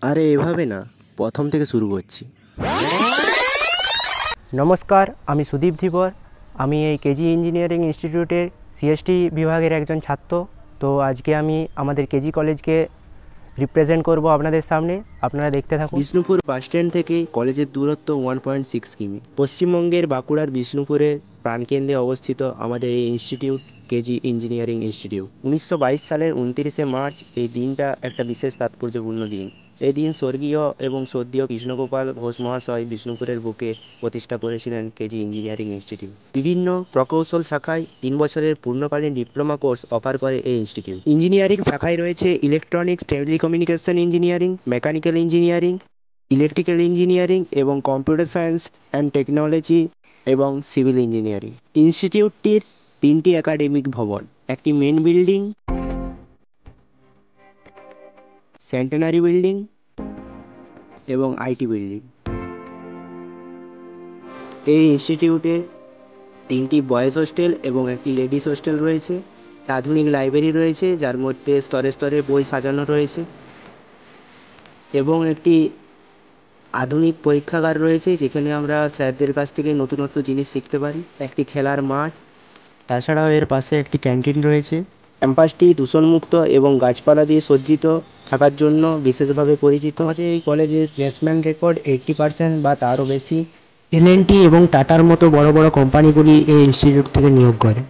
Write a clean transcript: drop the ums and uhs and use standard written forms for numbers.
আরে এভাবে না, প্রথম থেকে শুরু করছি। নমস্কার, আমি সুদীপ ধীবর। আমি এই কেজি ইঞ্জিনিয়ারিং ইনস্টিটিউটের সিএসটি বিভাগের একজন ছাত্র। তো আজকে আমি আমাদের কেজি কলেজকে রিপ্রেজেন্ট করব আপনাদের সামনে। আপনারা দেখতে থাকুন। বিষ্ণুপুর বাসস্ট্যান্ড থেকে কলেজের দূরত্ব 1.6 কিমি। পশ্চিমবঙ্গের বাঁকুড়ার বিষ্ণুপুরের প্রাণকেন্দ্রে অবস্থিত আমাদের এই ইনস্টিটিউট কেজি ইঞ্জিনিয়ারিং ইনস্টিটিউট। 1922 সালের 29শে মার্চ এই দিনটা একটা বিশেষ তাৎপর্যপূর্ণ দিন। এই দিন স্বর্গীয় এবং সদ্যীয় কৃষ্ণগোপাল ঘোষ মহাশয় বিষ্ণুপুরের বুকে প্রতিষ্ঠা করেছিলেন কেজি ইঞ্জিনিয়ারিং ইনস্টিটিউট। বিভিন্ন প্রকৌশল শাখায় 3 বছরের পূর্ণকালীন ডিপ্লোমা কোর্স অফার করে এই ইনস্টিটিউট। ইঞ্জিনিয়ারিং শাখায় রয়েছে electronics, telecommunication engineering, mechanical engineering, electrical engineering এবং কম্পিউটার সায়েন্স অ্যান্ড টেকনোলজি এবং সিভিল ইঞ্জিনিয়ারিং। ইনস্টিটিউটটির 3টি একাডেমিক ভবন, একটি মেন বিল্ডিং, সেন্টেনারি বিল্ডিং এবং আইটি বিল্ডিং। এই ইনস্টিটিউটে 3টি বয়েজ হোস্টেল এবং একটি লেডিস হোস্টেল রয়েছে। আধুনিক লাইব্রেরি রয়েছে, যার মধ্যে স্তরে স্তরে বই সাজানো রয়েছে, এবং একটি আধুনিক পরীক্ষাগার রয়েছে, যেখানে আমরা স্যারদের কাছ থেকে নতুনত্ব জিনিস শিখতে পারি। একটি খেলার মাঠ, তাছাড়াও এর পাশে একটি ক্যান্টিন রয়েছে। ক্যাম্পাসটি দূষণমুক্ত এবং গাছপালা দিয়ে সজ্জিত থাকার জন্য বিশেষভাবে পরিচিত। আমাদের এই কলেজের প্লেসমেন্ট রেকর্ড 80% বা তারও বেশি। এলএনটি এবং টাটার মতো বড় বড় কোম্পানিগুলি এই ইনস্টিটিউট থেকে নিয়োগ করে।